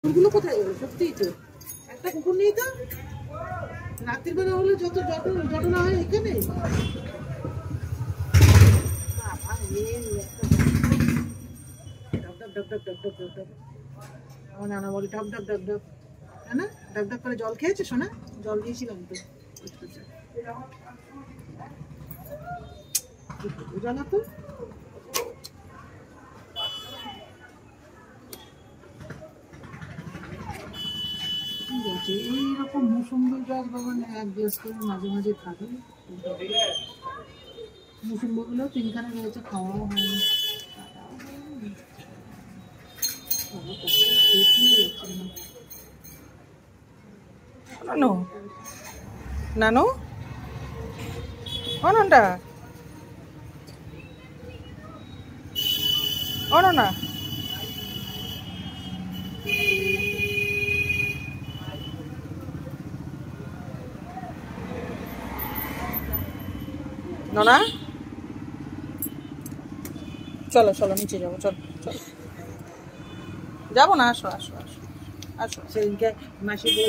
কুকুরগুলো কোথায় গেল? সত্যিই তো একটা কুকুর নেই তো। রাত্রির বেলা হলে যত ঘটনা হয় এখানে। আমার নানা বলে ডক ডক ডক ডক, হ্যাঁ না? ডক ডক করে জল খেয়েছে শোনা? জল দিয়েছিলাম তো। জানো তো এইরকম মৌসুম্বি গাছ বাগানে এক গ্লাস করে মাঝে মাঝে থাকে। মৌসুম্বি গুলো তিনখানে রয়েছে, খাওয়াও হয়নি। নানু নানু অনন্টা অনন্যা ননা চলো চলো নিচে যাবো, চলো চলো যাবো না, আসো আসো আসো আসো। সেদিনকে মাসি বল